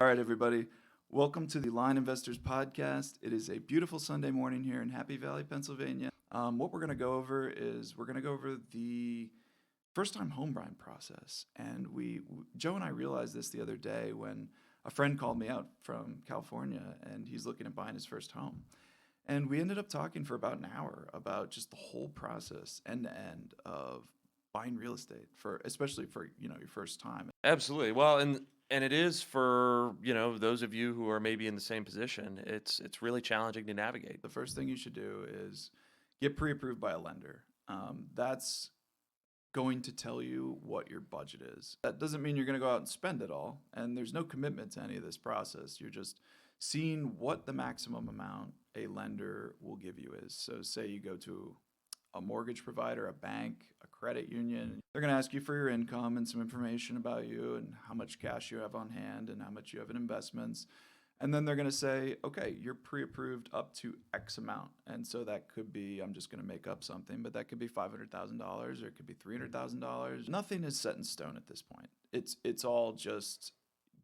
All right, everybody. Welcome to the Line Investors Podcast. It is a beautiful Sunday morning here in Happy Valley, Pennsylvania. What we're going to go over is the first-time home buying process. And Joe and I realized this the other day when a friend called me out from California, and he's looking at buying his first home. And we ended up talking for about an hour about just the whole process, end to end, of buying real estate especially for your first time. Absolutely. Well, and it is for, those of you who are maybe in the same position. It's really challenging to navigate. The first thing you should do is get pre-approved by a lender. That's going to tell you what your budget is. That doesn't mean you're going to go out and spend it all, and there's no commitment to any of this process. You're just seeing what the maximum amount a lender will give you is. So say you go to a mortgage provider, a bank, a credit union. They're going to ask you for your income and some information about you and how much cash you have on hand and how much you have in investments. And then they're going to say, okay, you're pre-approved up to X amount. And so that could be, I'm just going to make up something, but that could be $500,000 or it could be $300,000. Nothing is set in stone at this point. It's all just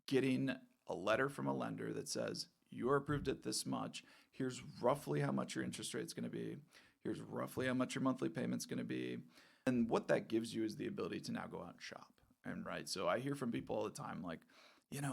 getting a letter from a lender that says, you're approved at this much. Here's roughly how much your interest rate's going to be. Here's roughly how much your monthly payment's going to be. And what that gives you is the ability to now go out and shop. And right, so I hear from people all the time, like,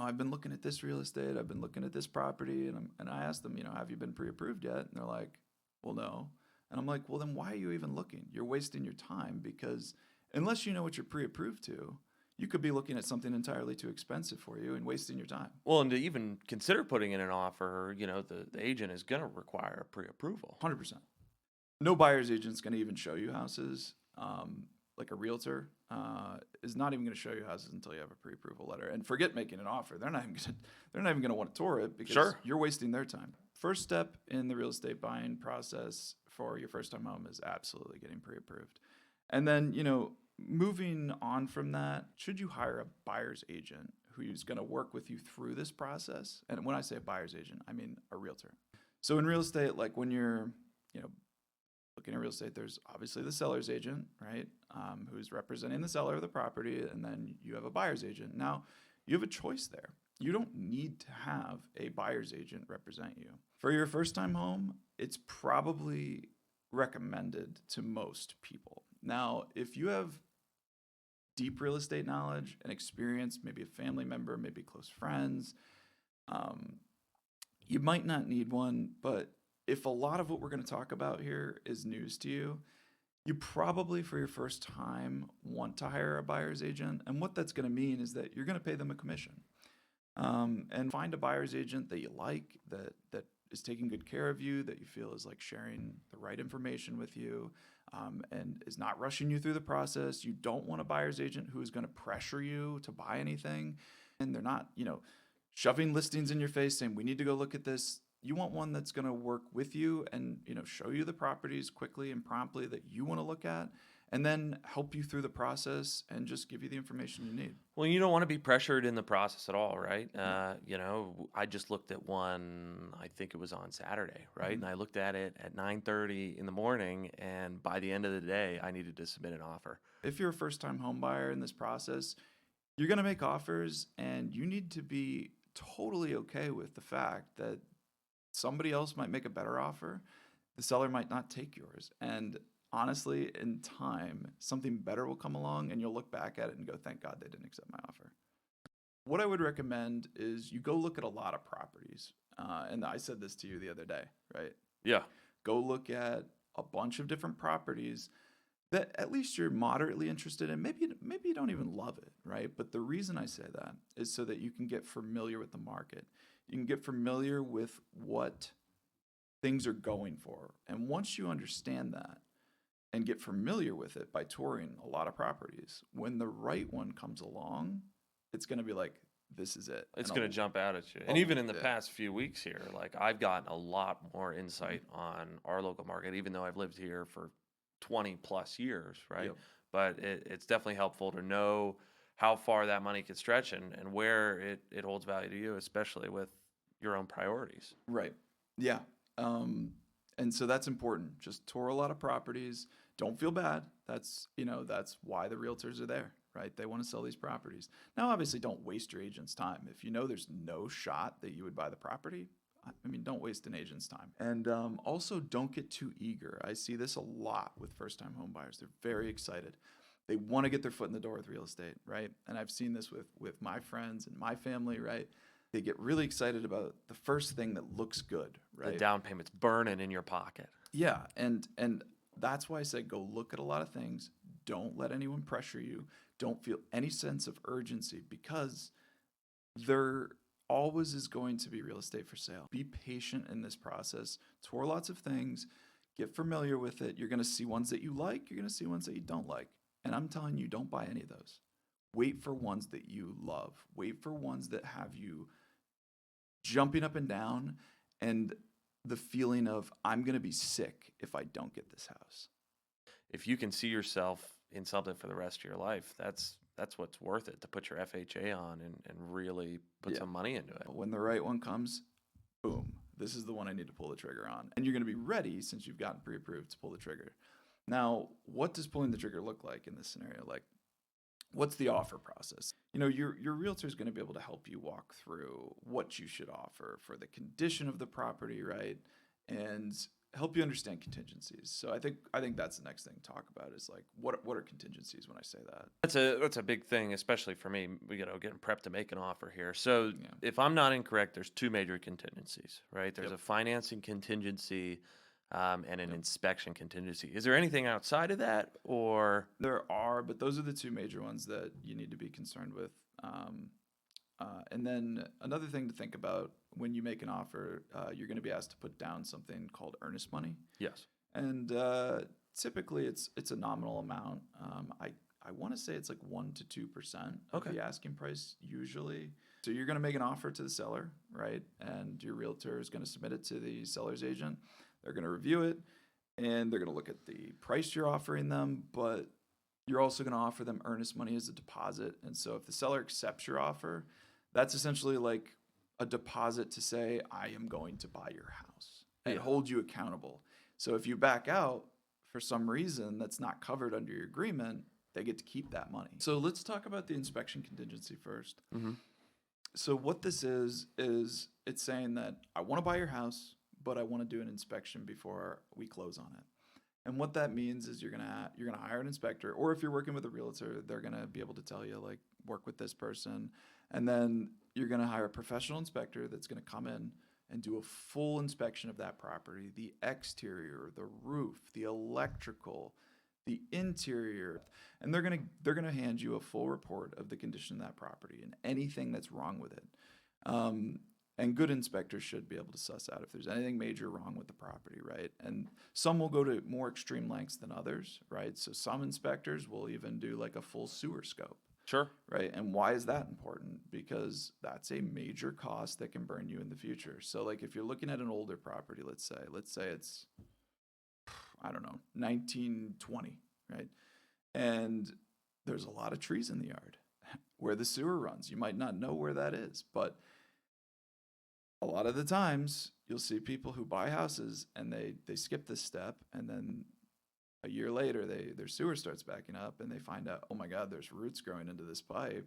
I've been looking at this real estate, I've been looking at this property, and I ask them, have you been pre-approved yet? And they're like, well, no. And I'm like, well, then why are you even looking? You're wasting your time, because unless you know what you're pre-approved to, you could be looking at something entirely too expensive for you and wasting your time. Well, and to even consider putting in an offer, the agent is going to require a pre-approval. 100%. No buyer's agent's going to even show you houses. Like a realtor is not even going to show you houses until you have a pre-approval letter. And forget making an offer. They're not even going to want to tour it because you're wasting their time. First step in the real estate buying process for your first-time home is absolutely getting pre-approved. And then, moving on from that, should you hire a buyer's agent who's going to work with you through this process? And when I say a buyer's agent, I mean a realtor. So in real estate, like when you're, looking at real estate, there's obviously the seller's agent, right, who's representing the seller of the property, and then you have a buyer's agent. Now, you have a choice there. You don't need to have a buyer's agent represent you. For your first-time home, it's probably recommended to most people. Now, if you have deep real estate knowledge and experience, maybe a family member, maybe close friends, you might not need one, but if a lot of what we're going to talk about here is news to you, you probably for your first time want to hire a buyer's agent. And what that's going to mean is that you're going to pay them a commission. And find a buyer's agent that you like, that is taking good care of you, that you feel is like sharing the right information with you, and is not rushing you through the process. You don't want a buyer's agent who is going to pressure you to buy anything. And they're not, shoving listings in your face saying, we need to go look at this. You want one that's going to work with you and, show you the properties quickly and promptly that you want to look at, and then help you through the process and just give you the information you need. Well, you don't want to be pressured in the process at all, right? I just looked at one, I think it was on Saturday, right? Mm-hmm. And I looked at it at 9:30 in the morning, and by the end of the day, I needed to submit an offer. If you're a first-time home buyer in this process, you're going to make offers, and you need to be totally okay with the fact that somebody else might make a better offer. The seller might not take yours. And honestly, in time, something better will come along and you'll look back at it and go, thank God they didn't accept my offer. What I would recommend is you go look at a lot of properties. And I said this to you the other day, right? Yeah. Go look at a bunch of different properties that at least you're moderately interested in. Maybe you don't even love it, right? But the reason I say that is so that you can get familiar with the market. You can get familiar with what things are going for. And once you understand that and get familiar with it by touring a lot of properties, when the right one comes along, it's going to be like, this is it. It's going to jump out at you. And even in the past few weeks here, like I've gotten a lot more insight on our local market, even though I've lived here for 20 plus years, right? Yep. But it's definitely helpful to know how far that money can stretch and where it holds value to you, especially with your own priorities. Right. Yeah. And so that's important. Just tour a lot of properties. Don't feel bad. That's why the realtors are there. right? They want to sell these properties. Now, obviously, don't waste your agent's time. If you know there's no shot that you would buy the property, I mean, don't waste an agent's time. And also, don't get too eager. I see this a lot with first-time home buyers. They're very excited. They want to get their foot in the door with real estate, right? And I've seen this with my friends and my family, right? They get really excited about the first thing that looks good, right? The down payment's burning in your pocket. Yeah, and that's why I said go look at a lot of things. Don't let anyone pressure you. Don't feel any sense of urgency because there always is going to be real estate for sale. Be patient in this process. Tour lots of things. Get familiar with it. You're going to see ones that you like. You're going to see ones that you don't like. And I'm telling you, don't buy any of those. Wait for ones that you love. Wait for ones that have you jumping up and down and the feeling of, I'm going to be sick if I don't get this house. If you can see yourself in something for the rest of your life, that's what's worth it, to put your FHA on and really put some money into it. When the right one comes, boom, this is the one I need to pull the trigger on. And you're going to be ready since you've gotten pre-approved to pull the trigger. Now, what does pulling the trigger look like in this scenario? Like, what's the offer process? You know, your realtor is going to be able to help you walk through what you should offer for the condition of the property, right? And help you understand contingencies. So I think that's the next thing to talk about is like what are contingencies when I say that? That's a big thing, especially for me. Getting prepped to make an offer here. So if I'm not incorrect, there's two major contingencies, right? There's a financing contingency and an inspection contingency. Is there anything outside of that, or? There are, but those are the two major ones that you need to be concerned with. And then another thing to think about when you make an offer, you're going to be asked to put down something called earnest money. Yes. And typically it's a nominal amount. I want to say it's like 1 to 2% of the asking price usually. So you're going to make an offer to the seller, right? And your realtor is going to submit it to the seller's agent. They're going to review it, and they're going to look at the price you're offering them, but you're also going to offer them earnest money as a deposit. And so if the seller accepts your offer, that's essentially like a deposit to say, I am going to buy your house and hold you accountable. So if you back out for some reason that's not covered under your agreement, they get to keep that money. So let's talk about the inspection contingency first. Mm-hmm. So what this is it's saying that I want to buy your house, but I want to do an inspection before we close on it. And what that means is you're gonna hire an inspector, or if you're working with a realtor, they're gonna be able to tell you like work with this person, and then you're gonna hire a professional inspector that's gonna come in and do a full inspection of that property, the exterior, the roof, the electrical, the interior, and they're gonna hand you a full report of the condition of that property and anything that's wrong with it. And good inspectors should be able to suss out if there's anything major wrong with the property, right? And some will go to more extreme lengths than others, right? So some inspectors will even do like a full sewer scope. Sure. Right. And why is that important? Because that's a major cost that can burn you in the future. So like if you're looking at an older property, let's say it's, I don't know, 1920, right? And there's a lot of trees in the yard where the sewer runs. You might not know where that is, but a lot of the times you'll see people who buy houses and they skip this step, and then a year later their sewer starts backing up and they find out, oh my God, there's roots growing into this pipe,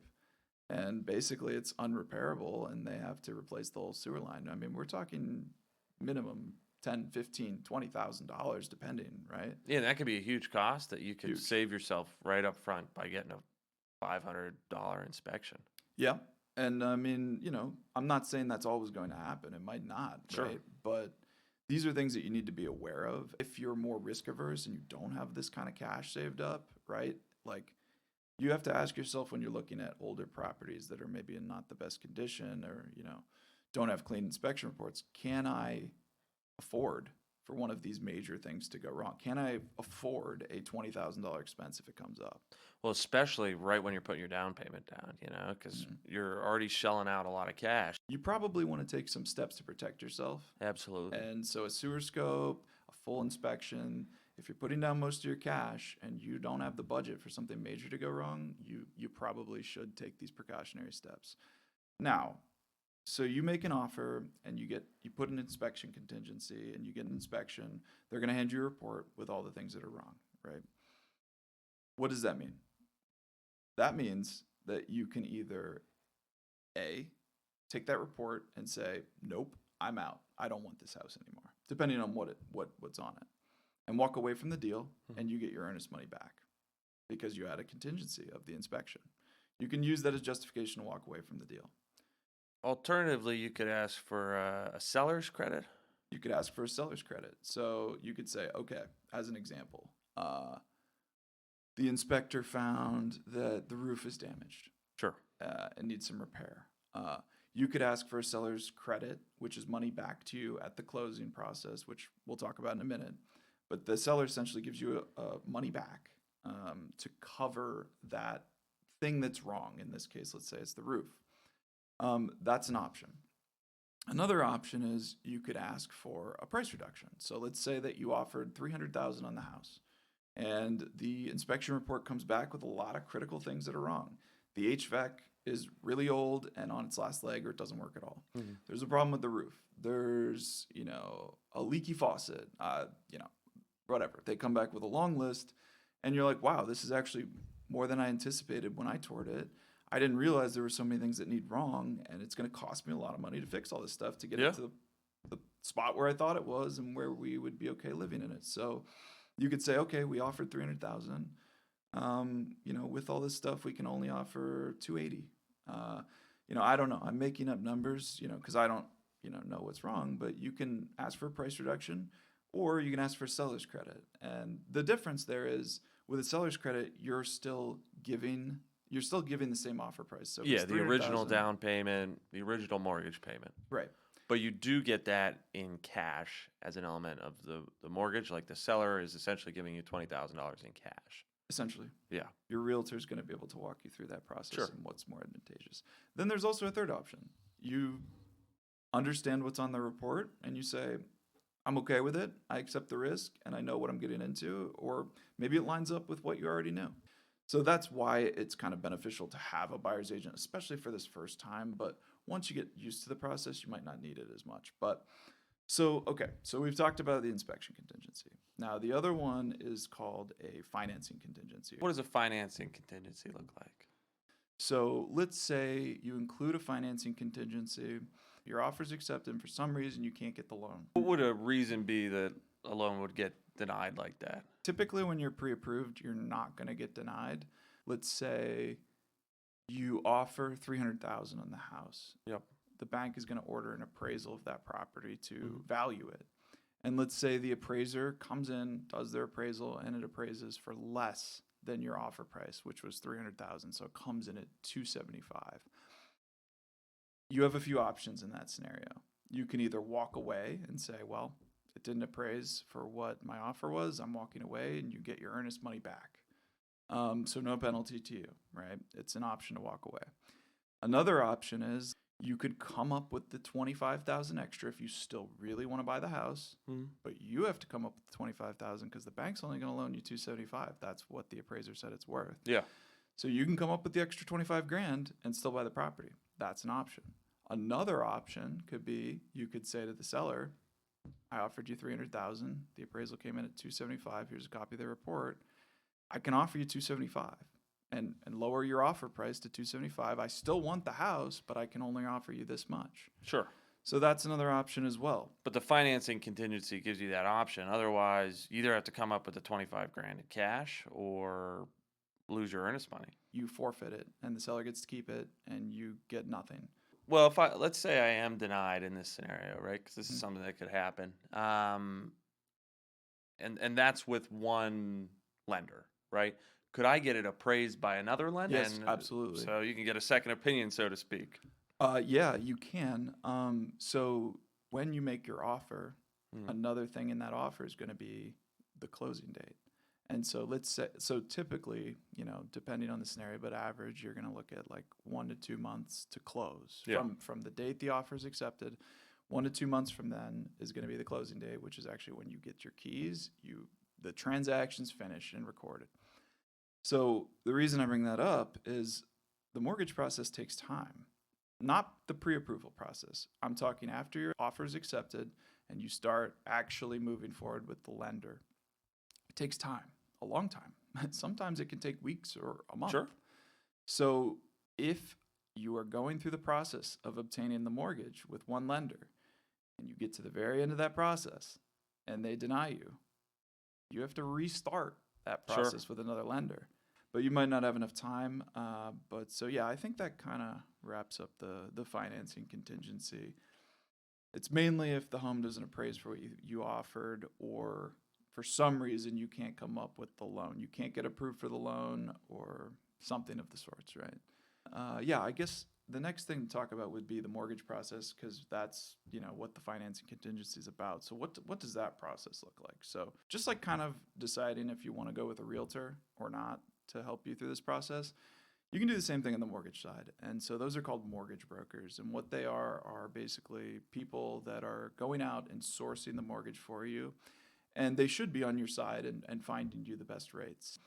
and basically it's unrepairable and they have to replace the whole sewer line. I mean, we're talking minimum $10, $15, $20,000 depending, right? Yeah, that could be a huge cost that you could save yourself right up front by getting a $500 inspection. Yeah. And I mean, you know, I'm not saying that's always going to happen. It might not, right? But these are things that you need to be aware of. If you're more risk averse and you don't have this kind of cash saved up, right? Like you have to ask yourself when you're looking at older properties that are maybe in not the best condition or, you know, don't have clean inspection reports, can I afford for one of these major things to go wrong? Can I afford a $20,000 expense if it comes up? Well, especially right when you're putting your down payment down, you know, because you're already shelling out a lot of cash. You probably want to take some steps to protect yourself. Absolutely. And so a sewer scope, a full inspection, if you're putting down most of your cash and you don't have the budget for something major to go wrong, you probably should take these precautionary steps. Now, so you make an offer and you put an inspection contingency and you get an inspection. They're going to hand you a report with all the things that are wrong, right? What does that mean? That means that you can either A, take that report and say, nope, I'm out. I don't want this house anymore, depending on what's on it, and walk away from the deal, and you get your earnest money back because you had a contingency of the inspection. You can use that as justification to walk away from the deal. Alternatively, you could ask for a seller's credit. You could ask for a seller's credit. So you could say, okay, as an example, the inspector found that the roof is damaged. Sure. And needs some repair. You could ask for a seller's credit, which is money back to you at the closing process, which we'll talk about in a minute. But the seller essentially gives you money back to cover that thing that's wrong. In this case, let's say it's the roof. That's an option. Another option is you could ask for a price reduction. So let's say that you offered $300,000 on the house, and the inspection report comes back with a lot of critical things that are wrong. The HVAC is really old and on its last leg, or it doesn't work at all. Mm-hmm. There's a problem with the roof. There's, a leaky faucet, whatever. They come back with a long list, and you're like, wow, this is actually more than I anticipated when I toured it. I didn't realize there were so many things that need wrong, and it's going to cost me a lot of money to fix all this stuff to get it to the spot where I thought it was and where we would be okay living in it. So you could say, okay, we offered $300,000. With all this stuff, we can only offer $280,000. I don't know. I'm making up numbers, because I don't, know what's wrong. But you can ask for a price reduction, or you can ask for a seller's credit. And the difference there is, with a seller's credit, you're still giving the same offer price. So yeah, the original down payment, the original mortgage payment. Right. But you do get that in cash as an element of the mortgage. Like the seller is essentially giving you $20,000 in cash. Essentially. Yeah. Your realtor is going to be able to walk you through that process Sure. and what's more advantageous. Then there's also a third option. You understand what's on the report and you say, I'm okay with it. I accept the risk and I know what I'm getting into, or maybe it lines up with what you already know. So that's why it's kind of beneficial to have a buyer's agent, especially for this first time. But once you get used to the process, you might not need it as much. So we've talked about the inspection contingency. Now, the other one is called a financing contingency. What does a financing contingency look like? So let's say you include a financing contingency, your offer's accepted, and for some reason you can't get the loan. What would a reason be that a loan would get denied like that? Typically, when you're pre-approved, you're not going to get denied. Let's say you offer $300,000 on the house. Yep. The bank is going to order an appraisal of that property to value it. And let's say the appraiser comes in, does their appraisal, and it appraises for less than your offer price, which was $300,000. So it comes in at $275,000. You have a few options in that scenario. You can either walk away and say, well, it didn't appraise for what my offer was. I'm walking away, and you get your earnest money back. So no penalty to you, right? It's an option to walk away. Another option is you could come up with the $25,000 extra if you still really want to buy the house, but you have to come up with the $25,000 because the bank's only going to loan you $275,000. That's what the appraiser said it's worth. Yeah. So you can come up with the extra $25,000 and still buy the property. That's an option. Another option could be you could say to the seller, I offered you $300,000. The appraisal came in at $275,000. Here's a copy of the report. I can offer you $275,000 and lower your offer price to $275,000. I still want the house, but I can only offer you this much. Sure. So that's another option as well. But the financing contingency gives you that option. Otherwise, you either have to come up with the $25,000 in cash or lose your earnest money. You forfeit it, and the seller gets to keep it, and you get nothing. Well, let's say I am denied in this scenario, right? Because this is something that could happen, and that's with one lender, right? Could I get it appraised by another lender? Yes, absolutely. So you can get a second opinion, so to speak. Yeah, you can. So when you make your offer, another thing in that offer is going to be the closing date. And so typically, depending on the scenario, but average, you're going to look at like 1 to 2 months to close. Yeah. From the date the offer is accepted. 1 to 2 months from then is going to be the closing date, which is actually when you get your keys, the transaction's finished and recorded. So the reason I bring that up is the mortgage process takes time, not the pre-approval process. I'm talking after your offer is accepted and you start actually moving forward with the lender. It takes time, a long time. Sometimes it can take weeks or a month. Sure. So if you are going through the process of obtaining the mortgage with one lender and you get to the very end of that process and they deny you, you have to restart that Sure. process with another lender. But you might not have enough time. But so, yeah, I think that kind of wraps up the financing contingency. It's mainly if the home doesn't appraise for what you offered, or for some reason you can't come up with the loan. You can't get approved for the loan or something of the sorts, right? Yeah, I guess the next thing to talk about would be the mortgage process, because that's, what the financing contingency is about. So what does that process look like? So just like kind of deciding if you want to go with a realtor or not to help you through this process, you can do the same thing on the mortgage side. And so those are called mortgage brokers. And what they are basically people that are going out and sourcing the mortgage for you. And they should be on your side and finding you the best rates.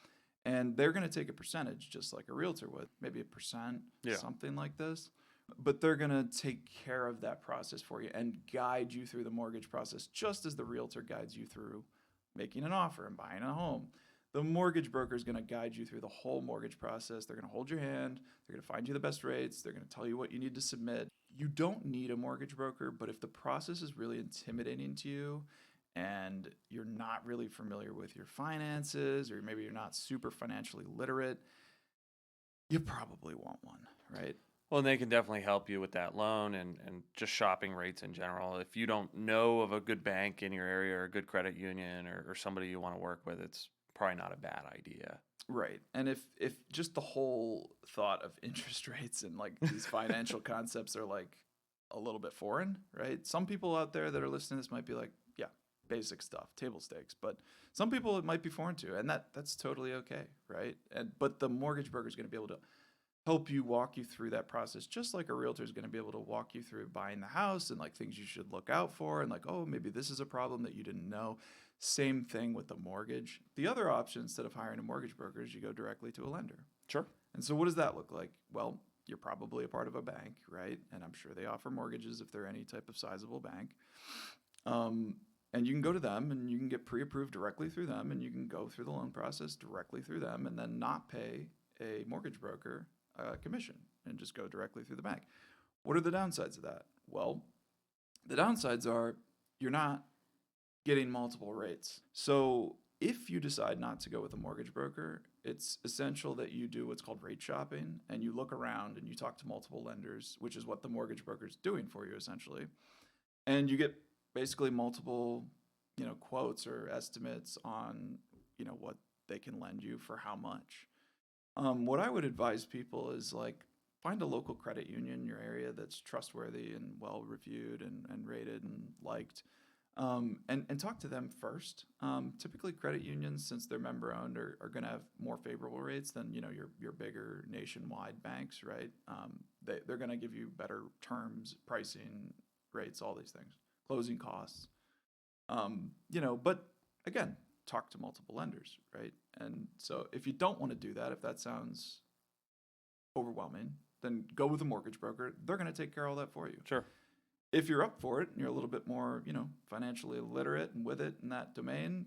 And they're going to take a percentage, just like a realtor would, maybe 1%, Yeah. something like this. But they're going to take care of that process for you and guide you through the mortgage process, just as the realtor guides you through making an offer and buying a home. The mortgage broker is going to guide you through the whole mortgage process. They're going to hold your hand. They're going to find you the best rates. They're going to tell you what you need to submit. You don't need a mortgage broker, but if the process is really intimidating to you and you're not really familiar with your finances, or maybe you're not super financially literate, you probably want one, right? Well, and they can definitely help you with that loan and just shopping rates in general. If you don't know of a good bank in your area or a good credit union or somebody you want to work with, it's probably not a bad idea. Right. And if just the whole thought of interest rates and like these financial concepts are like a little bit foreign, right? Some people out there that are listening to this might be like, yeah, basic stuff, table stakes. But some people it might be foreign to, and that's totally okay, right? But the mortgage broker is going to be able to help you, walk you through that process, just like a realtor is going to be able to walk you through buying the house and like things you should look out for, and like, oh, maybe this is a problem that you didn't know. Same thing with the mortgage. The other option, instead of hiring a mortgage broker, is you go directly to a lender. Sure. And so what does that look like? Well, you're probably a part of a bank, right? And I'm sure they offer mortgages if they're any type of sizable bank. And you can go to them and you can get pre-approved directly through them, and you can go through the loan process directly through them and then not pay a mortgage broker commission and just go directly through the bank. What are the downsides of that? Well, the downsides are you're not getting multiple rates. So if you decide not to go with a mortgage broker, it's essential that you do what's called rate shopping, and you look around and you talk to multiple lenders, which is what the mortgage broker is doing for you essentially. And you get basically multiple, quotes or estimates on, what they can lend you for how much. What I would advise people is like find a local credit union in your area that's trustworthy and well reviewed and rated and liked. And talk to them first. Typically, credit unions, since they're member owned, are going to have more favorable rates than your bigger nationwide banks, right? They're going to give you better terms, pricing, rates, all these things, closing costs. But again, talk to multiple lenders, right? And so if you don't want to do that, if that sounds overwhelming, then go with a mortgage broker. They're going to take care of all that for you. Sure. If you're up for it and you're a little bit more, financially literate and with it in that domain,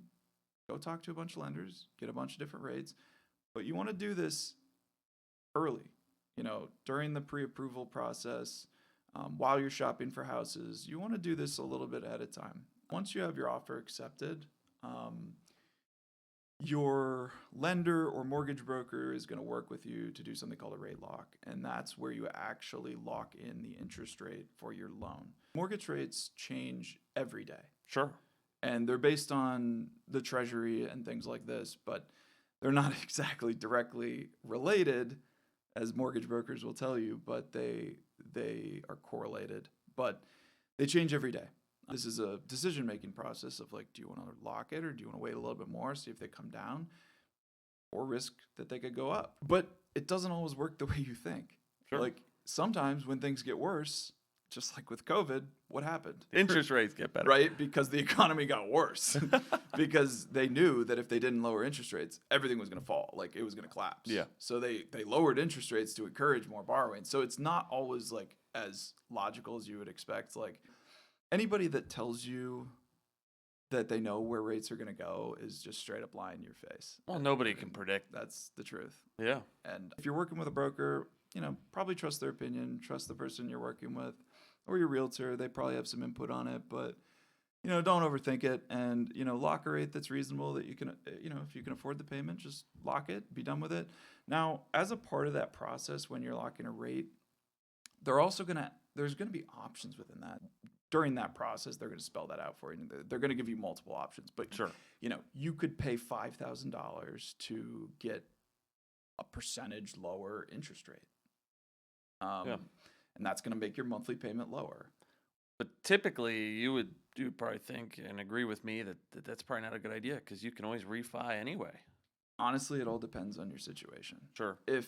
go talk to a bunch of lenders, get a bunch of different rates. But you want to do this early, during the pre-approval process, while you're shopping for houses. You want to do this a little bit at a time. Once you have your offer accepted, your lender or mortgage broker is going to work with you to do something called a rate lock. And that's where you actually lock in the interest rate for your loan. Mortgage rates change every day. Sure. And they're based on the treasury and things like this, but they're not exactly directly related, as mortgage brokers will tell you, but they are correlated. But they change every day. This is a decision-making process of like, do you want to lock it or do you want to wait a little bit more, see if they come down, or risk that they could go up? But it doesn't always work the way you think. Sure. Like sometimes when things get worse, just like with COVID, what happened? Interest rates get better. Right? Because the economy got worse. Because they knew that if they didn't lower interest rates, everything was going to fall. Like it was going to collapse. Yeah. So they lowered interest rates to encourage more borrowing. So it's not always like as logical as you would expect. Like anybody that tells you that they know where rates are going to go is just straight up lying in your face. Well, nobody can predict. That's the truth. Yeah. And if you're working with a broker, probably trust their opinion, trust the person you're working with, or your realtor. They probably have some input on it, but don't overthink it, and lock a rate that's reasonable that you can, if you can afford the payment, just lock it, be done with it. Now, as a part of that process, when you're locking a rate, there's gonna be options within that. During that process, they're gonna spell that out for you. They're gonna give you multiple options, but Sure. you could pay $5,000 to get a percentage lower interest rate. Yeah. And that's gonna make your monthly payment lower. But typically, you would probably think and agree with me that that's probably not a good idea because you can always refi anyway. Honestly, it all depends on your situation. Sure. If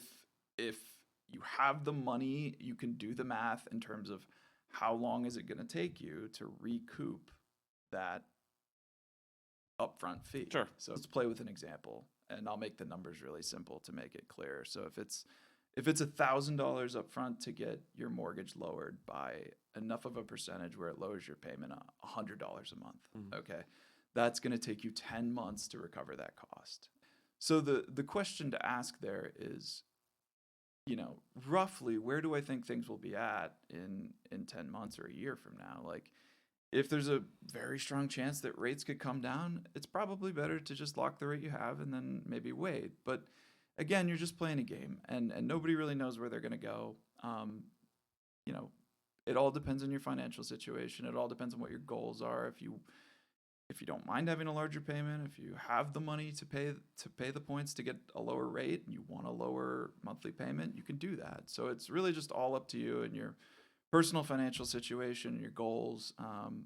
you have the money, you can do the math in terms of how long is it going to take you to recoup that upfront fee. Sure. So let's play with an example, and I'll make the numbers really simple to make it clear. So if it's $1,000 upfront to get your mortgage lowered by enough of a percentage where it lowers your payment $100 a month, okay, that's going to take you 10 months to recover that cost. So the question to ask there is, roughly where do I think things will be at in 10 months or a year from now? Like, if there's a very strong chance that rates could come down, it's probably better to just lock the rate you have and then maybe wait. But again, you're just playing a game, and nobody really knows where they're going to go. It all depends on your financial situation. It all depends on what your goals are. If you don't mind having a larger payment, if you have the money to pay the points to get a lower rate, and you want a lower monthly payment, you can do that. So it's really just all up to you and your personal financial situation, your goals.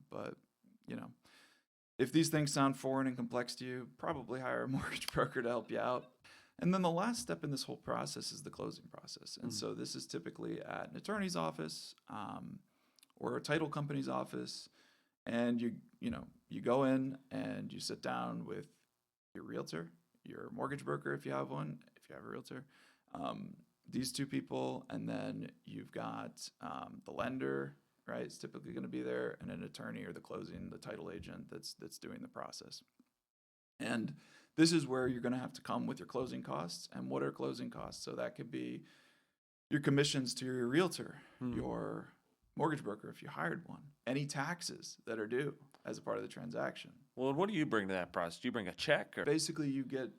But if these things sound foreign and complex to you, probably hire a mortgage broker to help you out. And then the last step in this whole process is the closing process. And so this is typically at an attorney's office or a title company's office. And you go in and you sit down with your realtor, your mortgage broker if you have one, if you have a realtor, these two people, and then you've got the lender, right? It's typically going to be there, and an attorney or the title agent that's doing the process. And this is where you're going to have to come with your closing costs. And what are closing costs? So that could be your commissions to your realtor, your mortgage broker if you hired one, any taxes that are due as a part of the transaction. Well, what do you bring to that process? Do you bring a check? Or? Basically, you get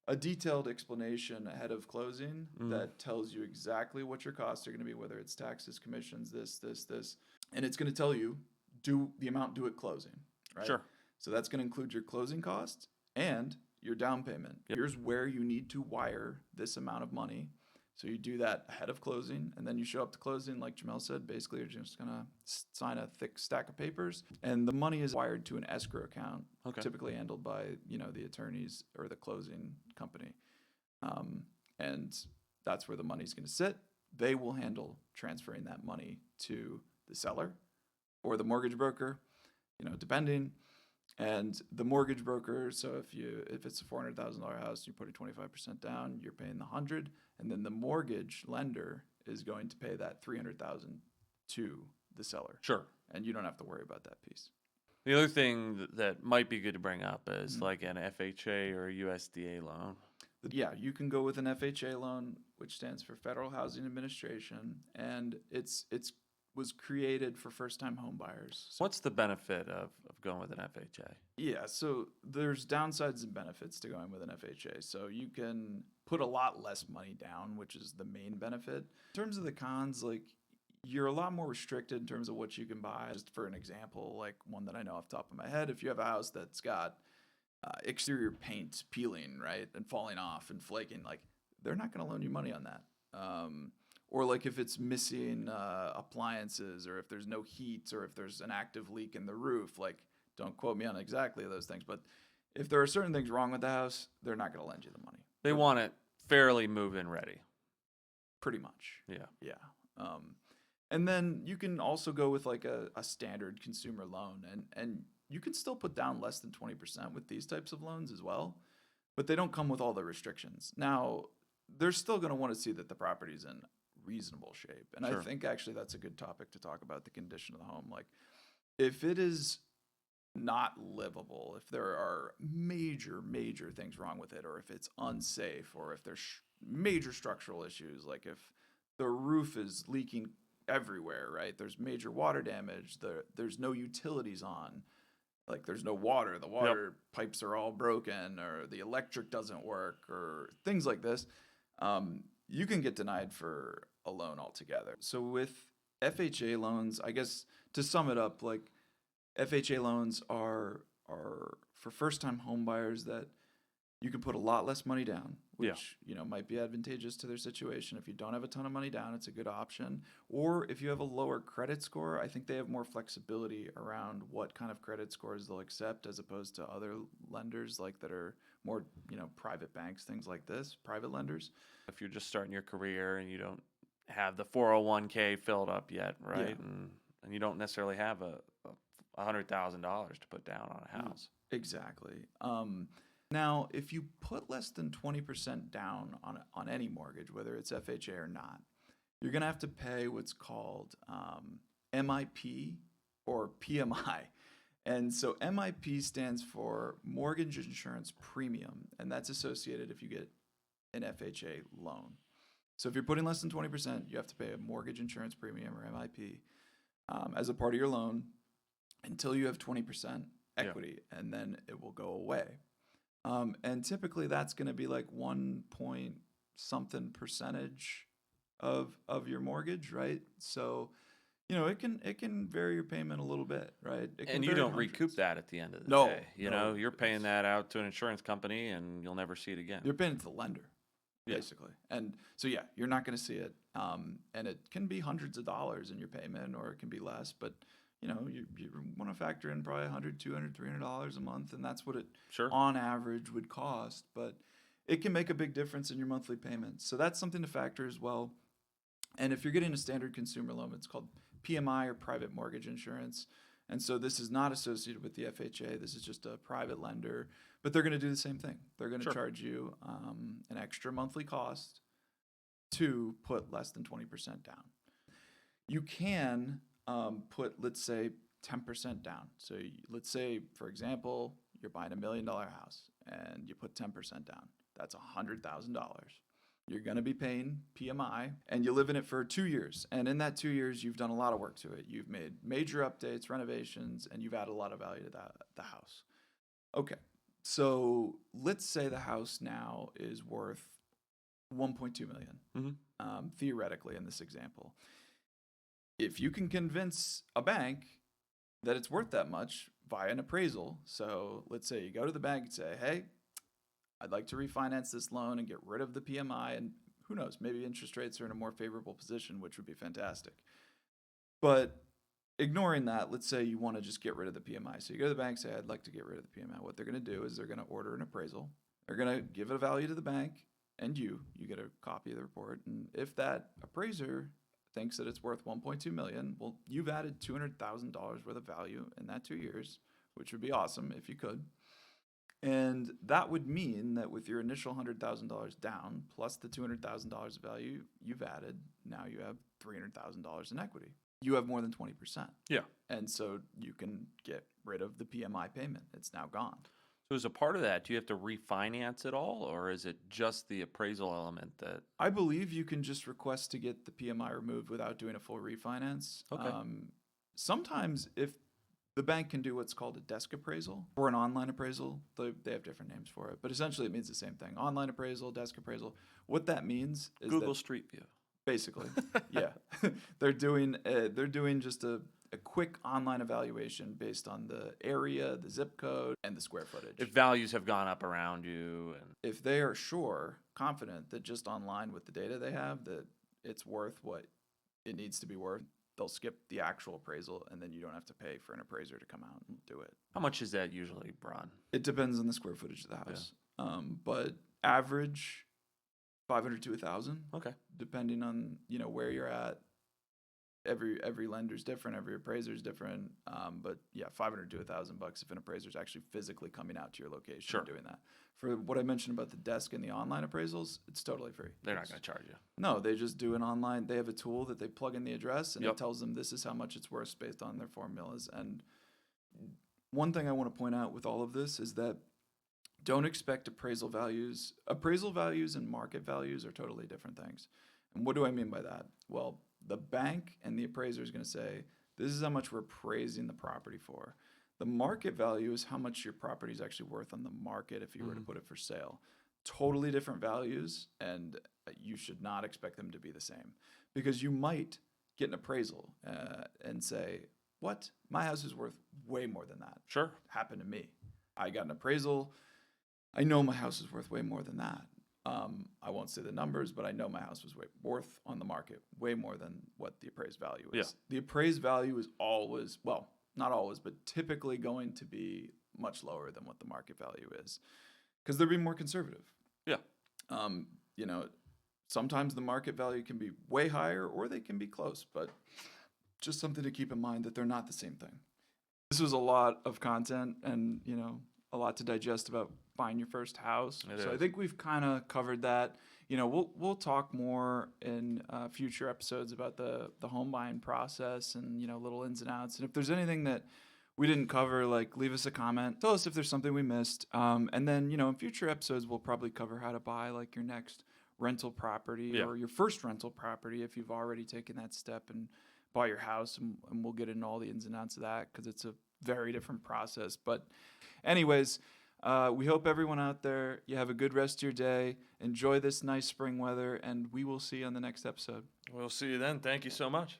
a detailed explanation ahead of closing that tells you exactly what your costs are going to be, whether it's taxes, commissions, this. And it's going to tell you the amount due at closing, right? Sure. So that's going to include your closing costs and your down payment. Yep. Here's where you need to wire this amount of money. So you do that ahead of closing, and then you show up to closing, like Jamel said. Basically, you're just going to sign a thick stack of papers, and the money is wired to an escrow account, typically handled by the attorneys or the closing company. And that's where the money's going to sit. They will handle transferring that money to the seller or the mortgage broker, depending. And the mortgage broker, so if it's a $400,000 house, you're putting 25% down, you're paying the 100, and then the mortgage lender is going to pay that 300,000 to the seller. Sure. And you don't have to worry about that piece. The other thing that might be good to bring up is like an FHA or a USDA loan. Yeah, you can go with an FHA loan, which stands for Federal Housing Administration, and it's was created for first-time home buyers. So what's the benefit of going with an FHA? Yeah, so there's downsides and benefits to going with an FHA. So you can put a lot less money down, which is the main benefit. In terms of the cons, like, you're a lot more restricted in terms of what you can buy. Just for an example, like one that I know off the top of my head, if you have a house that's got exterior paint peeling, right, and falling off and flaking, like, they're not going to loan you money on that. Or like if it's missing appliances, or if there's no heat, or if there's an active leak in the roof, like, don't quote me on exactly those things, but if there are certain things wrong with the house, they're not going to lend you the money. They want it fairly move-in ready. Pretty much. Yeah. Yeah. And then you can also go with like a standard consumer loan, and you can still put down less than 20% with these types of loans as well, but they don't come with all the restrictions. Now, they're still going to want to see that the property's in reasonable shape. And Sure. I think actually that's a good topic to talk about, the condition of the home. Like, if it is not livable, if there are major things wrong with it, or if it's unsafe, or if there's major structural issues, like if the roof is leaking everywhere, right? There's major water damage. There's no utilities on. Like there's no water. The water pipes are all broken, or the electric doesn't work, or things like this. You can get denied for a loan altogether. So with FHA loans, I guess to sum it up, like FHA loans are for first-time home buyers that you can put a lot less money down, which might be advantageous to their situation. If you don't have a ton of money down, it's a good option. Or if you have a lower credit score, I think they have more flexibility around what kind of credit scores they'll accept, as opposed to other lenders like that are more private banks, things like this, private lenders. If you're just starting your career and you don't have the 401k filled up yet, right? Yeah. And you don't necessarily have $100,000 to put down on a house. Exactly. Now, if you put less than 20% down on any mortgage, whether it's FHA or not, you're going to have to pay what's called MIP or PMI. And so MIP stands for Mortgage Insurance Premium, and that's associated if you get an FHA loan. So if you're putting less than 20%, you have to pay a mortgage insurance premium, or MIP, as a part of your loan until you have 20% equity, and then it will go away. And typically that's going to be like 1 point something percentage of your mortgage, right? So, it can vary your payment a little bit, right? And you don't recoup that at the end of the day. You're paying that out to an insurance company and you'll never see it again. You're paying it to the lender, basically. And so, you're not going to see it. And it can be hundreds of dollars in your payment, or it can be less, but you want to factor in probably $100, $200, $300 a month, and that's what it on average would cost. But it can make a big difference in your monthly payments. So that's something to factor as well. And if you're getting a standard consumer loan, it's called PMI, or private mortgage insurance. And so this is not associated with the FHA. This is just a private lender, but they're going to do the same thing. They're going to charge you an extra monthly cost to put less than 20% down. You can put, let's say, 10% down. So let's say, for example, you're buying $1 million house and you put 10% down. That's $100,000. You're going to be paying PMI, and you live in it for 2 years. And in that 2 years, you've done a lot of work to it. You've made major updates, renovations, and you've added a lot of value to the house. Okay, so let's say the house now is worth $1.2 million, theoretically in this example. If you can convince a bank that it's worth that much via an appraisal, so let's say you go to the bank and say, hey, I'd like to refinance this loan and get rid of the PMI, and who knows, maybe interest rates are in a more favorable position, which would be fantastic. But ignoring that, let's say you want to just get rid of the PMI. So you go to the bank and say, I'd like to get rid of the PMI. What they're going to do is they're going to order an appraisal. They're going to give a value to the bank, and you get a copy of the report. And if that appraiser thinks that it's worth $1.2 million, well, you've added $200,000 worth of value in that 2 years, which would be awesome if you could. And that would mean that with your initial $100,000 down, plus the $200,000 of value you've added, now you have $300,000 in equity. You have more than 20%. Yeah. And so you can get rid of the PMI payment. It's now gone. So as a part of that, do you have to refinance it all, or is it just the appraisal element that... I believe you can just request to get the PMI removed without doing a full refinance. Okay. Sometimes if the bank can do what's called a desk appraisal or an online appraisal, they have different names for it, but essentially it means the same thing. Online appraisal, desk appraisal. What that means is Google Street View. Basically, yeah. They're doing just a quick online evaluation based on the area, the zip code, and the square footage. If values have gone up around you. And if they are confident that just online with the data they have, that it's worth what it needs to be worth, they'll skip the actual appraisal, and then you don't have to pay for an appraiser to come out and do it. How much is that usually, Bron? It depends on the square footage of the house. Yeah. But average, 500 to 1,000. Okay. Depending on where you're at. Every lender's different, every appraiser's different. But yeah, 500 to $1,000 if an appraiser's actually physically coming out to your location and doing that. For what I mentioned about the desk and the online appraisals, it's totally free. They're not going to charge you. No, they just do an online. They have a tool that they plug in the address, and it tells them this is how much it's worth based on their formulas. And One thing I want to point out with all of this is that don't expect appraisal values. Appraisal values and market values are totally different things. And what do I mean by that? Well, the bank and the appraiser is going to say, this is how much we're appraising the property for. The market value is how much your property is actually worth on the market if you were to put it for sale. Totally different values, and you should not expect them to be the same. Because you might get an appraisal and say, what? My house is worth way more than that. Sure. Happened to me. I got an appraisal. I know my house is worth way more than that. I won't say the numbers, but I know my house was worth on the market way more than what the appraised value is. Yeah. The appraised value is always, well, not always, but typically going to be much lower than what the market value is because they're being more conservative. Yeah. You know, sometimes the market value can be way higher or they can be close, but just something to keep in mind that they're not the same thing. This was a lot of content and, you know, a lot to digest about buying your first house. I think we've kind of covered that. You know, we'll talk more in future episodes about the home buying process and, you know, little ins and outs. And if there's anything that we didn't cover, like, leave us a comment. Tell us if there's something we missed. And then, you know, in future episodes, we'll probably cover how to buy, like, your next rental property or your first rental property if you've already taken that step and bought your house. And we'll get into all the ins and outs of that because it's a very different process. But anyways, we hope everyone out there, you have a good rest of your day. Enjoy this nice spring weather, and we will see you on the next episode. We'll see you then. Thank you so much.